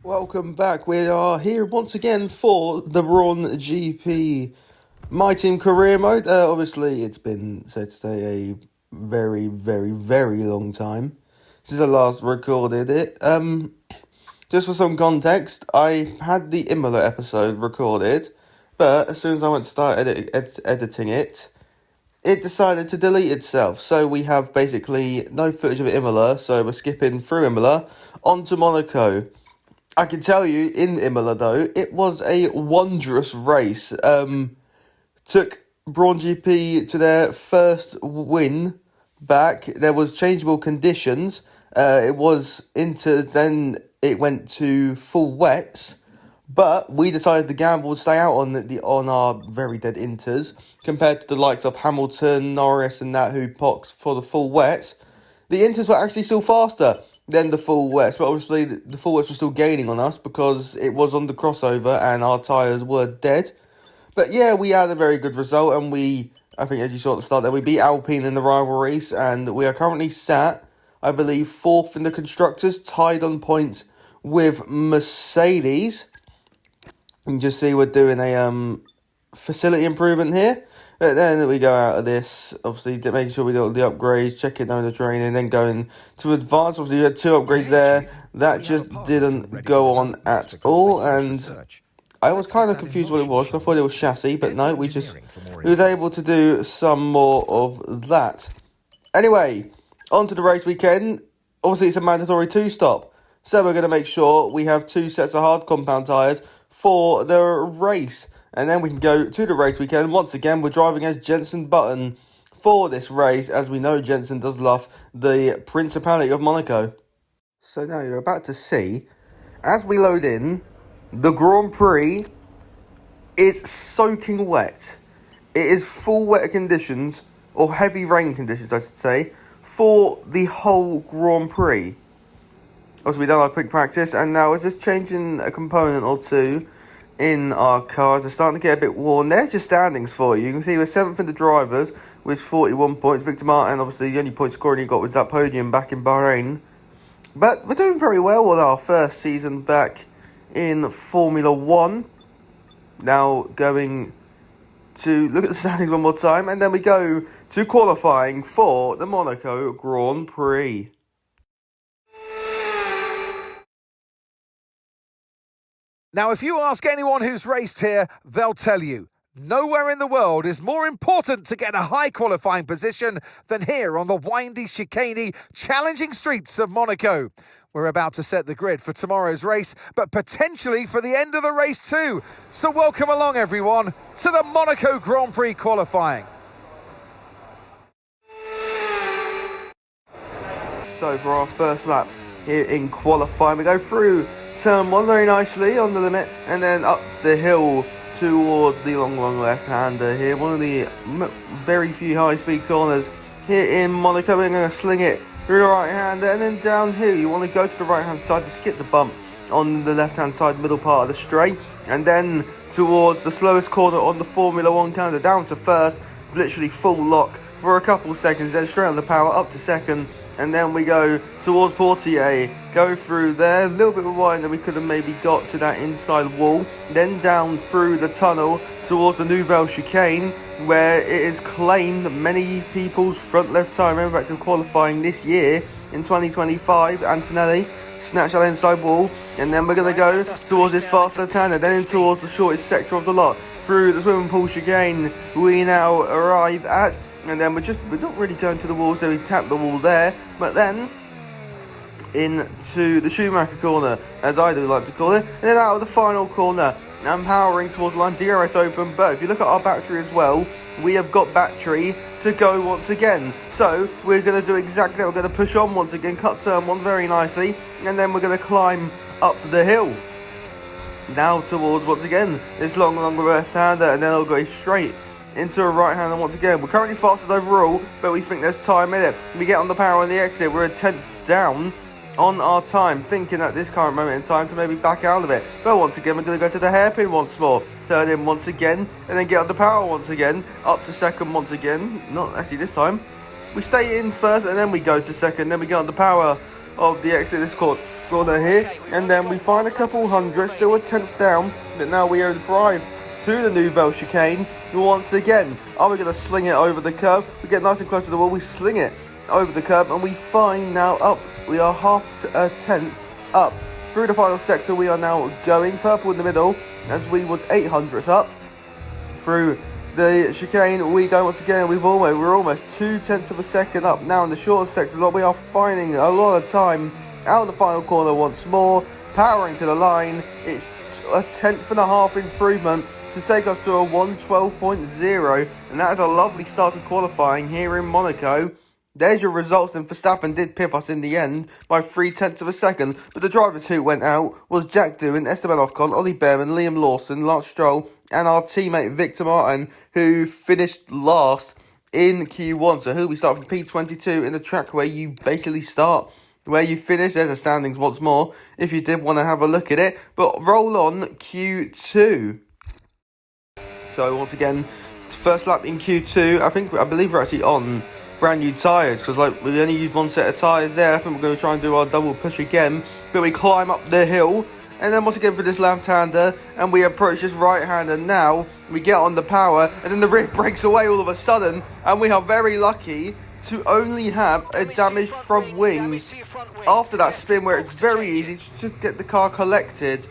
Welcome back. We are here once again for the Brawn GP My Team Career Mode. Obviously, it's been, said to say, a very, very, very long time since I last recorded it. Just for some context, I had the Imola episode recorded, but as soon as I went to start editing it, it decided to delete itself. So we have basically no footage of Imola, so we're skipping through Imola onto Monaco. I can tell you, in Imola though, it was a wondrous race. Took Brawn GP to their first win back. There was changeable conditions. It was then it went to full wets, but we decided to gamble to stay out on our very dead inters compared to the likes of Hamilton, Norris, and that who poxed for the full wets. The inters were actually still faster than the full wets, but obviously the full wets were still gaining on us because it was on the crossover and our tyres were dead. But yeah, we had a very good result, and I think as you saw at the start there, we beat Alpine in the rival race, and we are currently sat, I believe, 4th in the Constructors, tied on points with Mercedes. You can just see we're doing a facility improvement here. But then we go out of this, obviously making sure we do all the upgrades, checking down the training, then going to advance. Obviously we had 2 upgrades there. That just didn't go on at all, and I was kind of confused what it was. I thought it was chassis, but no, we was able to do some more of that. Anyway, on to the race weekend. Obviously it's a mandatory 2-stop, so we're going to make sure we have 2 sets of hard compound tyres for the race. And then we can go to the race weekend. Once again, we're driving as Jenson Button for this race, as we know Jenson does love the Principality of Monaco. So now you're about to see, as we load in, the Grand Prix is soaking wet. It is full wet conditions, or heavy rain conditions, I should say, for the whole Grand Prix. Also, we've done our quick practice, and now we're just changing a component or two in our cars. They're starting to get a bit worn. There's your standings for you. You can see we're 7th in the drivers with 41 points. Victor Martin, obviously, the only point scoring he got was that podium back in Bahrain. But we're doing very well with our first season back in Formula 1. Now going to look at the standings one more time, and then we go to qualifying for the Monaco Grand Prix. Now, if you ask anyone who's raced here, they'll tell you, nowhere in the world is more important to get a high qualifying position than here on the windy, chicaney, challenging streets of Monaco. We're about to set the grid for tomorrow's race, but potentially for the end of the race too. So welcome along, everyone, to the Monaco Grand Prix qualifying. So for our first lap here in qualifying, we go through turn 1 very nicely on the limit, and then up the hill towards the long left-hander here. One of the very few high-speed corners here in Monaco. We're going to sling it through the right-hander, and then down here you want to go to the right-hand side to skip the bump on the left-hand side middle part of the straight, and then towards the slowest corner on the Formula 1 calendar, down to first, literally full lock for a couple seconds, then straight on the power up to second. And then we go towards Portier, go through there, a little bit wider than we could have maybe got to that inside wall, then down through the tunnel towards the Nouvelle Chicane, where it is claimed that many people's front left tyre, remember back to qualifying this year in 2025, Antonelli snatched that inside wall, and then we're going to go towards this fast left-hander, then in towards the shortest sector of the lot, through the swimming pool chicane we now arrive at. And then we're not really going to the wall, so we tap the wall there. But then into the Schumacher corner, as I do like to call it. And then out of the final corner, and powering towards the line. DRS open, but if you look at our battery as well, we have got battery to go once again. So we're going to do exactly that. We're going to push on once again, cut turn 1 very nicely. And then we're going to climb up the hill. Now towards, once again, this long left-hander, and then it'll go straight into a right-hander once again. We're currently fastest overall, but we think there's time in it. We get on the power on the exit. We're a 10th down on our time, thinking at this current moment in time to maybe back out of it. But once again, we're going to go to the hairpin once more. Turn in once again, and then get on the power once again. Up to second once again. Not actually this time. We stay in first, and then we go to second. Then we get on the power of the exit. This corner here, and then we find a couple hundred, still a tenth down, but now we own 5 to the Nouvelle chicane once again. Are we going to sling it over the curb? We get nice and close to the wall, we sling it over the curb, and we find now up, we are half a tenth up. Through the final sector we are now going, purple in the middle, as we was 800 up. Through the chicane we go once again, we're almost 2/10 of a second up. Now in the shortest sector, we are finding a lot of time out of the final corner once more, powering to the line. It's a 1/10.5 improvement to take us to a 1:12.0, and that is a lovely start to qualifying here in Monaco. There's your results, and Verstappen did pip us in the end by 0.3 of a second, but the drivers who went out was Jack Doohan, Esteban Ocon, Ollie Behrman, Liam Lawson, Lance Stroll, and our teammate Victor Martin, who finished last in Q1. So he'll be starting from P22 in the track where you basically start where you finish. There's the standings once more, if you did want to have a look at it. But roll on Q2. So once again, first lap in Q2. I believe we're actually on brand new tyres, because we only used one set of tyres there. I think we're going to try and do our double push again, but we climb up the hill, and then once again for this left-hander, and we approach this right-hander. Now we get on the power, and then the rear breaks away all of a sudden, and we are very lucky to only have a damaged front wing after that spin, where it's very easy to get the car collected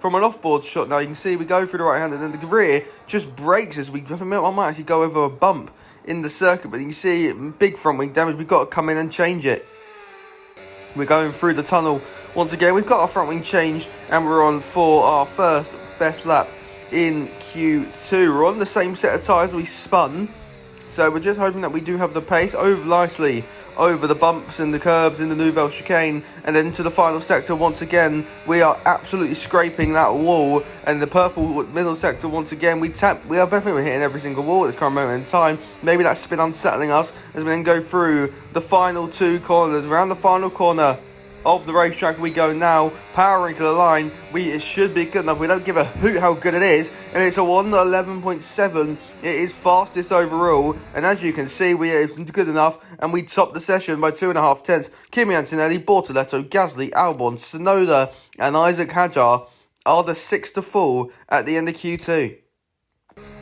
from an off-board shot. Now you can see we go through the right-hander, and then the rear just breaks as I might actually go over a bump in the circuit, but you can see big front wing damage. We've got to come in and change it. We're going through the tunnel once again. We've got our front wing changed, and we're on for our first best lap in Q2. We're on the same set of tyres we spun, so we're just hoping that we do have the pace over nicely over the bumps and the curbs in the Nouvelle chicane, and then to the final sector once again. We are absolutely scraping that wall, and the purple middle sector once again, we are definitely hitting every single wall at this current moment in time. Maybe that's been unsettling us as we then go through the final 2 corners. Around the final corner of the racetrack we go now, powering to the line. It should be good enough. We don't give a hoot how good it is, and it's a 1:11.7. It is fastest overall, and as you can see, it's good enough, and we top the session by 2.5 tenths. Kimi Antonelli, Bortoletto, Gasly, Albon, Tsunoda, and Isaac Hadjar are the 6th to fall at the end of Q2.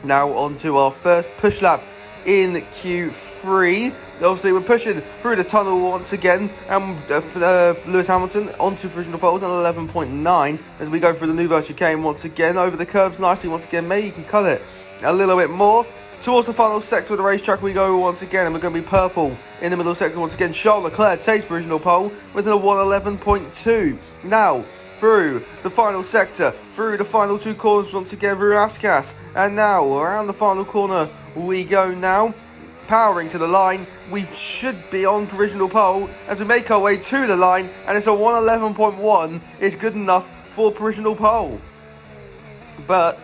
Now on to our first push lap in Q3. Obviously, we're pushing through the tunnel once again, and Lewis Hamilton onto provisional poles at 11.9 as we go through the Nouvelle chicane once again, over the curbs nicely once again. Maybe you can cut it a little bit more. Towards the final sector of the racetrack we go once again, and we're going to be purple in the middle sector once again. Charles Leclerc takes provisional pole with a 1:11.2. Now, through the final sector, through the final 2 corners once again, through Ascas, and now around the final corner we go now, powering to the line. We should be on provisional pole as we make our way to the line, and it's a 1:11.1. It's good enough for provisional pole. But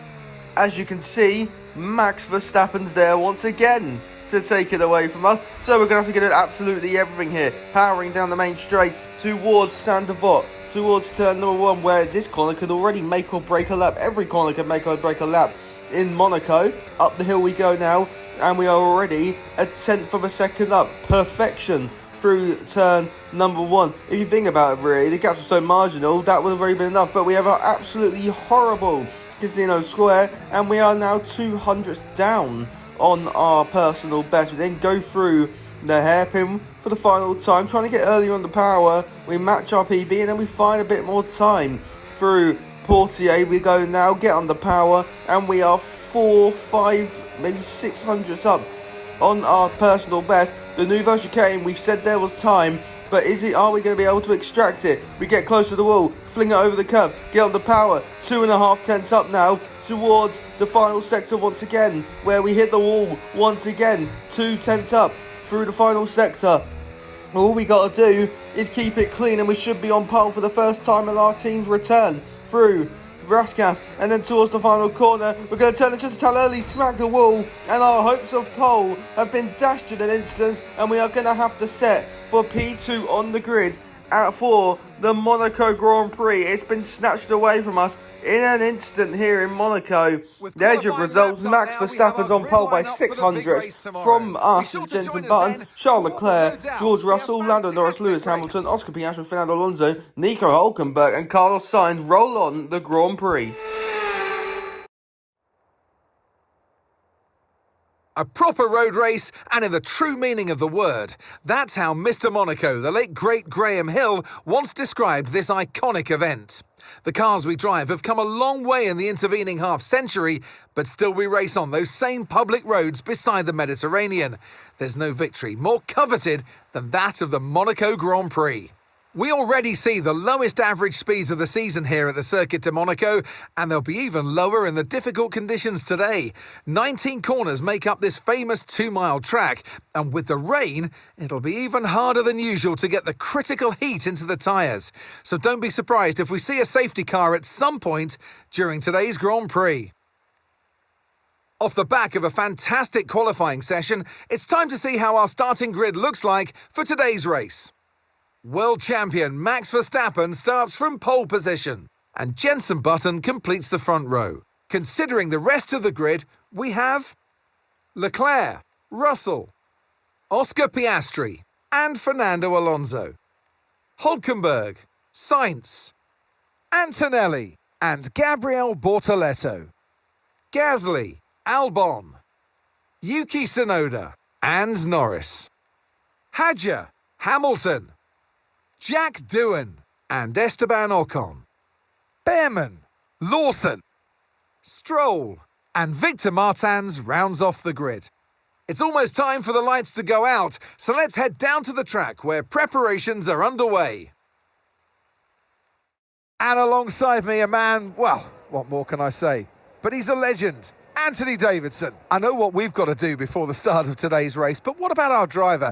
as you can see, Max Verstappen's there once again to take it away from us, so we're going to have to get absolutely everything here, powering down the main straight towards Saint-Devote, towards turn number 1, where this corner could already make or break a lap. Every corner could make or break a lap in Monaco. Up the hill we go now, and we are already a 1/10 of a second up. Perfection through turn number 1. If you think about it, really, the gaps were so marginal, that would have already been enough, but we have an absolutely horrible Casino Square, and we are now 200 down on our personal best. We then go through the hairpin for the final time, trying to get earlier on the power. We match our PB, and then we find a bit more time through Portier. We go now, get on the power, and we are 4, 5, maybe 600 up on our personal best. The Nouvelle chicane, we've said there was time, but are we going to be able to extract it? We get close to the wall, fling it over the curb, get on the power, 2.5 tenths up now towards the final sector once again, where we hit the wall once again, 2 tenths up through the final sector. All we got to do is keep it clean, and we should be on pole for the first time in our team's return through Raskas, and then towards the final corner we're going to turn into the early, smack the wall, and our hopes of pole have been dashed in an instant, and we are going to have to set for P2 on the grid for the Monaco Grand Prix. It's been snatched away from us in an instant here in Monaco. There's your results. Max Verstappen's on pole by 600ths from us, Jenson Button, Charles Leclerc, George Russell, Lando Norris, Lewis Hamilton, Oscar Piastri, Fernando Alonso, Nico Hülkenberg and Carlos Sainz roll on the Grand Prix. A proper road race, and in the true meaning of the word. That's how Mr. Monaco, the late great Graham Hill, once described this iconic event. The cars we drive have come a long way in the intervening half-century, but still we race on those same public roads beside the Mediterranean. There's no victory more coveted than that of the Monaco Grand Prix. We already see the lowest average speeds of the season here at the Circuit de Monaco, and they'll be even lower in the difficult conditions today. 19 corners make up this famous 2-mile track, and with the rain, it'll be even harder than usual to get the critical heat into the tyres. So don't be surprised if we see a safety car at some point during today's Grand Prix. Off the back of a fantastic qualifying session, it's time to see how our starting grid looks like for today's race. World champion Max Verstappen starts from pole position, and Jenson Button completes the front row. Considering the rest of the grid, we have Leclerc, Russell, Oscar Piastri, and Fernando Alonso, Hülkenberg, Sainz, Antonelli, and Gabriel Bortoleto, Gasly, Albon, Yuki Tsunoda, and Norris, Hadjar, Hamilton, Jack Doohan and Esteban Ocon, Behrman, Lawson, Stroll and Victor Martins rounds off the grid. It's almost time for the lights to go out, so let's head down to the track where preparations are underway. And alongside me a man, well, what more can I say? But he's a legend. Anthony Davidson. I know what we've got to do before the start of today's race, but what about our driver?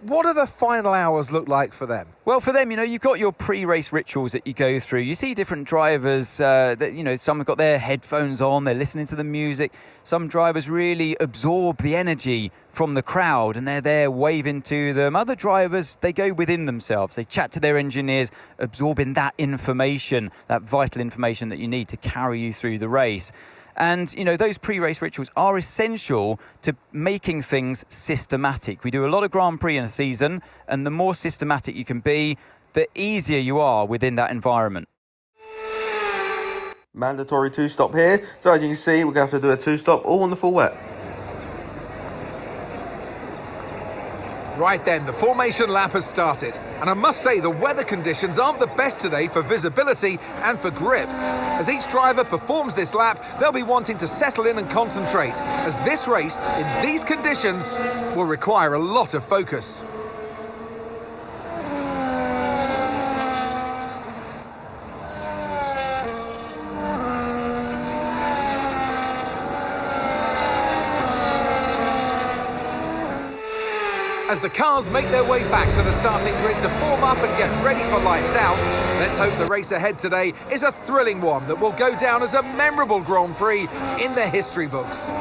What do the final hours look like for them? Well, for them, you've got your pre-race rituals that you go through. You see different drivers that, some have got their headphones on, they're listening to the music. Some drivers really absorb the energy from the crowd and they're there waving to them. Other drivers, they go within themselves. They chat to their engineers, absorbing that information, that vital information that you need to carry you through the race. And, those pre-race rituals are essential to making things systematic. We do a lot of Grand Prix in a season, and the more systematic you can be, the easier you are within that environment. Mandatory 2-stop here. So as you can see, we're going to have to do a 2-stop all on the full wet. Right then, the formation lap has started, and I must say the weather conditions aren't the best today for visibility and for grip. As each driver performs this lap, they'll be wanting to settle in and concentrate, as this race, in these conditions, will require a lot of focus. As the cars make their way back to the starting grid to form up and get ready for lights out, let's hope the race ahead today is a thrilling one that will go down as a memorable Grand Prix in the history books.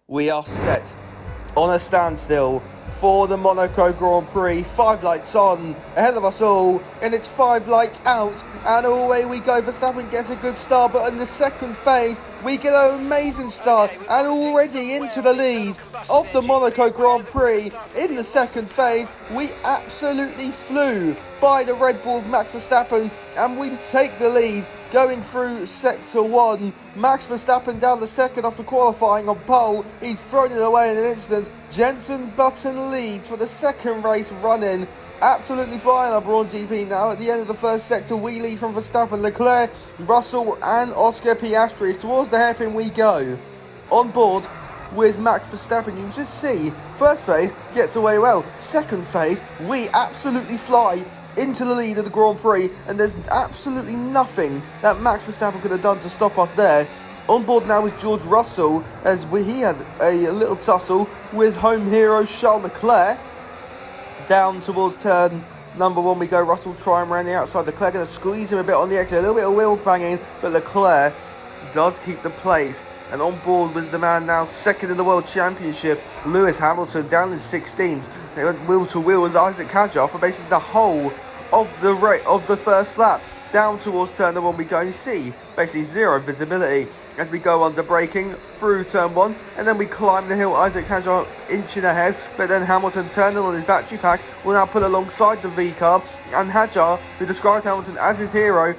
We are set on a standstill for the Monaco Grand Prix. 5 lights on, ahead of us all, and it's 5 lights out, and away we go. Verstappen gets a good start, but in the second phase, we get an amazing start, and already into the lead of the Monaco Grand Prix. In the second phase, we absolutely flew by the Red Bull's Max Verstappen, and we take the lead. Going through Sector 1, Max Verstappen down the second after qualifying on pole. He's thrown it away in an instant. Jenson Button leads for the second race running. absolutely flying our Brawn GP now. At the end of the first sector, we lead from Verstappen, Leclerc, Russell and Oscar Piastri. Towards the hairpin we go. On board with Max Verstappen, you can just see, first phase gets away well. Second phase, we absolutely fly into the lead of the Grand Prix, and there's absolutely nothing that Max Verstappen could have done to stop us there. On board now is George Russell, as he had a little tussle with home hero Charles Leclerc. Down towards turn number 1 we go. Russell trying around the outside. Leclerc going to squeeze him a bit on the exit. A little bit of wheel banging, but Leclerc does keep the place. And on board was the man now second in the World Championship, Lewis Hamilton, down in 16th. They went wheel to wheel as Isaac Hadjar for basically the whole of the first lap. Down towards turn number 1 we go. You see basically zero visibility as we go under braking through turn 1, and then we climb the hill. Isaac Hadjar inching ahead, but then Hamilton turning on his battery pack will now pull alongside the V car, and Hadjar, who described Hamilton as his hero,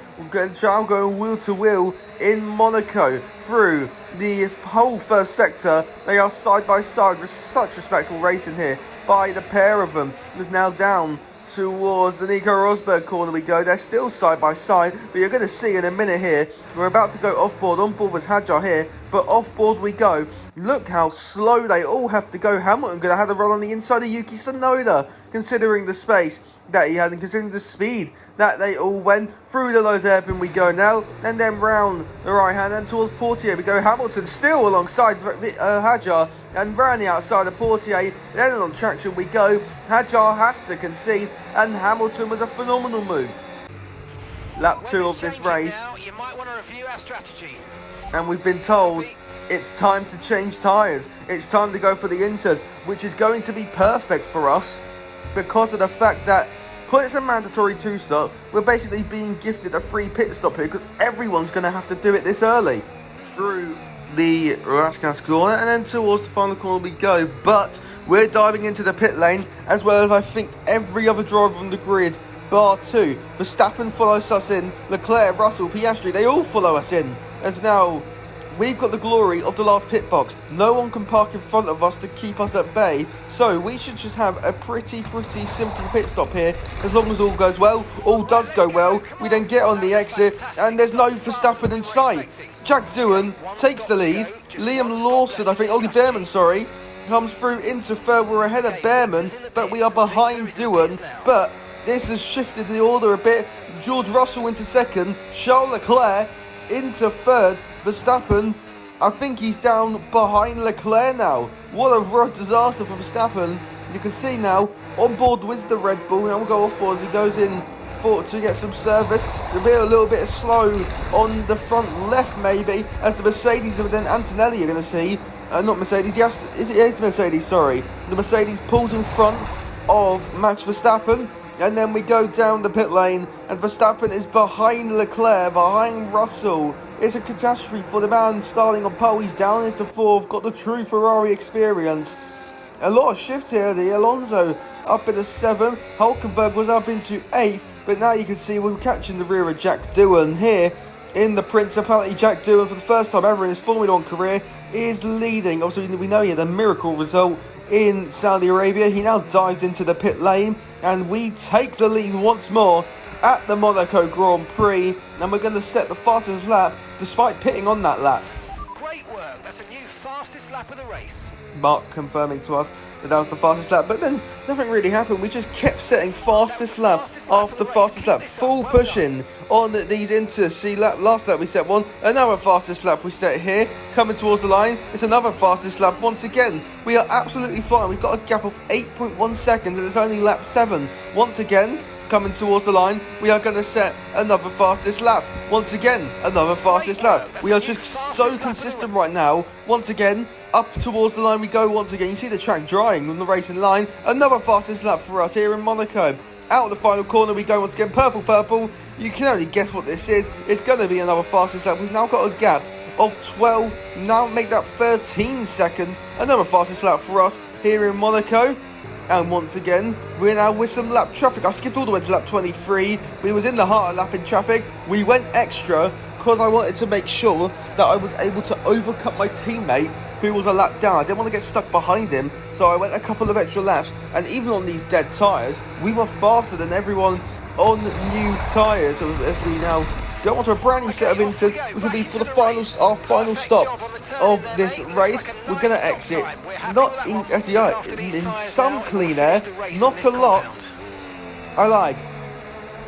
shall go wheel to wheel in Monaco through the whole first sector. They are side by side with such respectful racing here by the pair of them. It's now down towards the Nico Rosberg corner we go. They're still side by side, but you're going to see in a minute here, we're about to go off board. On board was Hadjar here, but off board we go. Look how slow they all have to go. Hamilton going to have to run on the inside of Yuki Tsunoda, considering the space that he had and considering the speed that they all went. Through the Lowe's hairpin we go now, and then round the right hand and towards Portier we go. Hamilton still alongside Hadjar and round the outside of Portier. Then on traction we go. Hadjar has to concede, and Hamilton was a phenomenal move. Lap 2 of this race, and we've been told it's time to change tyres. It's time to go for the Inters, which is going to be perfect for us because of the fact that, because it's a mandatory 2-stop, we're basically being gifted a free pit stop here because everyone's going to have to do it this early. Through the Raskas corner, and then towards the final corner we go, but we're diving into the pit lane, as well as I think every other driver on the grid, bar 2. Verstappen follows us in, Leclerc, Russell, Piastri, they all follow us in, as now we've got the glory of the last pit box. No one can park in front of us to keep us at bay, so we should just have a pretty simple pit stop here. As long as all goes well, all does go well, we then get on the exit, and there's no Verstappen in sight. Jack Doohan takes the lead. Liam Lawson, I think, Ollie Behrman, sorry, comes through into third. We're ahead of Behrman, but we are behind Doohan, but this has shifted the order a bit. George Russell into second, Charles Leclerc into third. Verstappen, I think he's down behind Leclerc now. What a road disaster for Verstappen. You can see now, on board with the Red Bull. Now we'll go off board as he goes in to get some service. A little bit slow on the front left maybe, as the Mercedes and then Antonelli are going to see. Not Mercedes, yes, it's Mercedes, sorry. The Mercedes pulls in front of Max Verstappen. And then we go down the pit lane, and Verstappen is behind Leclerc, behind Russell. It's a catastrophe for the man starting on pole. He's down into 4th, got the true Ferrari experience. A lot of shifts here. The Alonso up into 7th, Hulkenberg was up into 8th, but now you can see we're catching the rear of Jack Doohan here in the Principality. Jack Doohan, for the first time ever in his Formula 1 career, is leading. Obviously, we know he had a miracle result in Saudi Arabia. He now dives into the pit lane, and we take the lead once more at the Monaco Grand Prix, and we're going to set the fastest lap despite pitting on that lap. Great work, that's a new fastest lap of the race. Mark confirming to us that was the fastest lap, but then nothing really happened. We just kept setting fastest lap after fastest lap, full pushing on these Inters. See, last lap we set one, another fastest lap we set here, coming towards the line, it's another fastest lap once again. We are absolutely flying. We've got a gap of 8.1 seconds and it's only lap 7. Once again, coming towards the line, we are going to set another fastest lap. Once again, another fastest lap. We are just so consistent right now. Once again, up towards the line we go once again. You see the track drying on the racing line. Another fastest lap for us here in Monaco. Out of the final corner we go once again. Purple. You can only guess what this is. It's going to be another fastest lap. We've now got a gap of 12. Now make that 13 seconds. Another fastest lap for us here in Monaco. And once again, we're now with some lap traffic. I skipped all the way to lap 23. We was in the heart of lapping traffic. We went extra because I wanted to make sure that I was able to overcut my teammate who was a lap down. I didn't want to get stuck behind him, so I went a couple of extra laps, and even on these dead tyres, we were faster than everyone on new tyres as we now go on to a brand new set of inters, which will be for our final stop of this race. We're going to exit, not in some clean air, not a lot. I lied.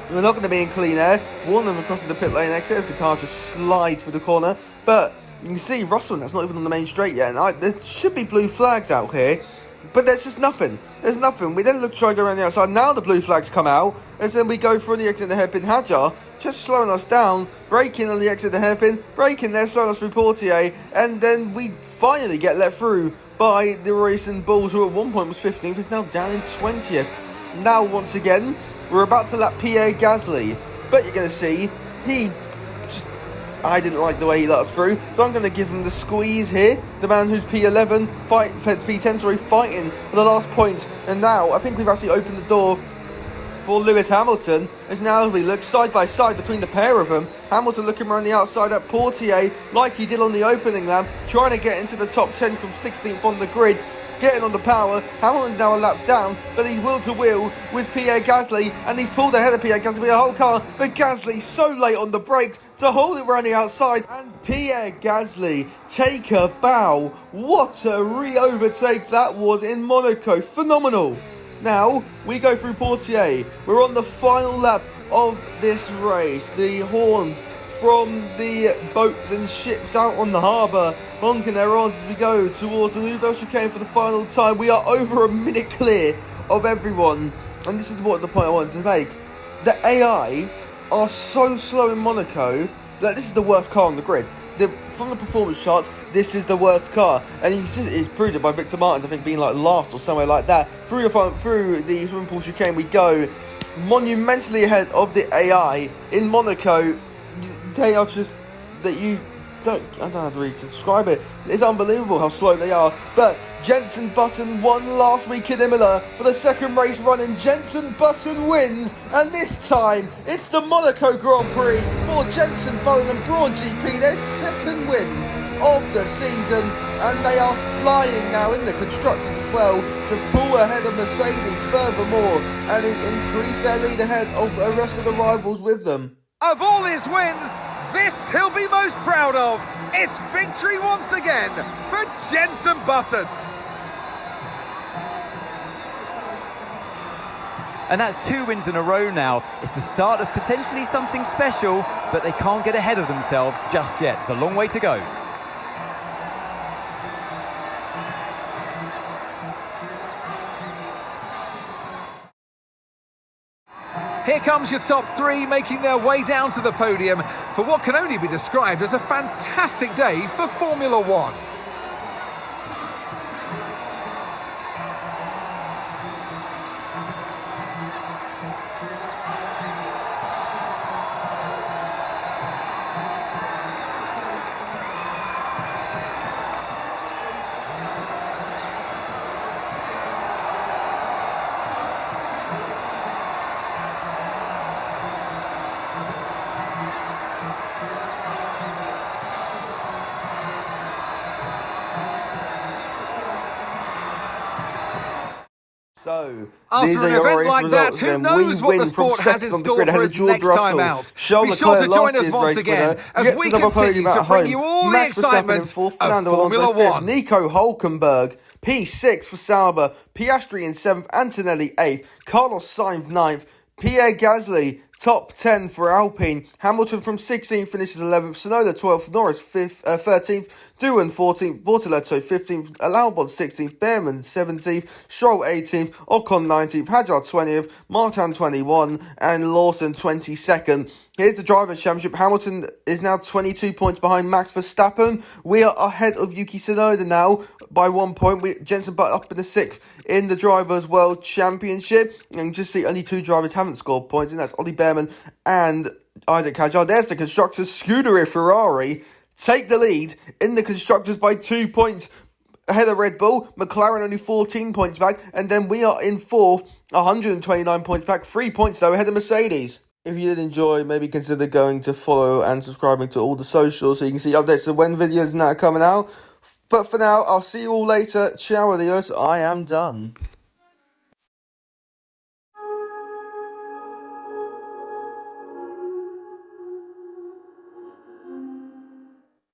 We're not going to be in clean air. One of them crossing the pit lane exit as the car just slides through the corner. But you can see Russell, that's not even on the main straight yet. And there should be blue flags out here, but there's just nothing. There's nothing. We then try to go around the outside. Now the blue flags come out, as then we go through the exit of the hairpin. Hadjar just slowing us down, braking on the exit of the hairpin, braking there, slowing us through Portier, and then we finally get let through by the Racing Bulls, who at one point was 15th, is now down in 20th. Now, once again, we're about to lap Pierre Gasly, but you're going to see, I didn't like the way he let us through, so I'm going to give him the squeeze here. The man who's P11, P10, fighting for the last point. And now, I think we've actually opened the door for Lewis Hamilton, as now we look side by side between the pair of them. Hamilton looking around the outside at Portier, like he did on the opening lap, trying to get into the top 10 from 16th on the grid. Getting on the power, Hamilton's now a lap down, but he's wheel to wheel with Pierre Gasly, and he's pulled ahead of Pierre Gasly with a whole car, but Gasly so late on the brakes to hold it around the outside, and Pierre Gasly take a bow. What a re-overtake that was in Monaco, phenomenal. Now, we go through Portier, we're on the final lap of this race, the horns from the boats and ships out on the harbour honking their horns as we go towards the Nouvelle Chicane for the final time. We are over a minute clear of everyone, and this is what the point I wanted to make. The AI are so slow in Monaco that this is the worst car on the grid. From the performance charts, this is the worst car, and you see it's proved it by Victor Martins, I think, being like last or somewhere like that. Through the swimming pool chicane we go, monumentally ahead of the AI in Monaco. They are just I don't know how to really describe it. It's unbelievable how slow they are. But Jenson Button won last week in Imola for the second race running. Jenson Button wins, and this time it's the Monaco Grand Prix for Jenson Button and Brawn GP, their second win of the season, and they are flying now in the constructors as well to pull ahead of Mercedes furthermore and increase their lead ahead of the rest of the rivals with them. Of all his wins, this he'll be most proud of. It's victory once again for Jenson Button. And that's 2 wins in a row now. It's the start of potentially something special, but they can't get ahead of themselves just yet. It's a long way to go. Here comes your top 3 making their way down to the podium for what can only be described as a fantastic day for Formula One. So, after these an are your event race like results. that, who knows what the sport has in store for us next time out? Be sure to join us once again as we continue to bring you all the excitement of Formula One. Nico Hulkenberg, P6 for Sauber, Piastri in 7th, Antonelli 8th, Carlos Sainz 9th, Pierre Gasly top 10 for Alpine. Hamilton from 16th finishes 11th. Tsunoda 12th. Norris 13th. Doohan 14th. Bortoletto 15th. Albon 16th. Behrman 17th. Stroll 18th. Ocon 19th. Hadjar 20th. Martin 21. And Lawson 22nd. Here's the Drivers' Championship. Hamilton is now 22 points behind Max Verstappen. We are ahead of Yuki Tsunoda now by 1 point. Jenson Button up in the 6th in the Drivers' World Championship. And just see only 2 drivers haven't scored points, and that's Ollie Behrman and Isaac Hadjar. There's the Constructors. Scuderia Ferrari take the lead in the Constructors by 2 points ahead of Red Bull. McLaren only 14 points back, and then we are in 4th, 129 points back, 3 points though ahead of Mercedes. If you did enjoy, maybe consider going to follow and subscribing to all the socials so you can see updates of when videos now coming out. But for now, I'll see you all later. Ciao, adios. I am done.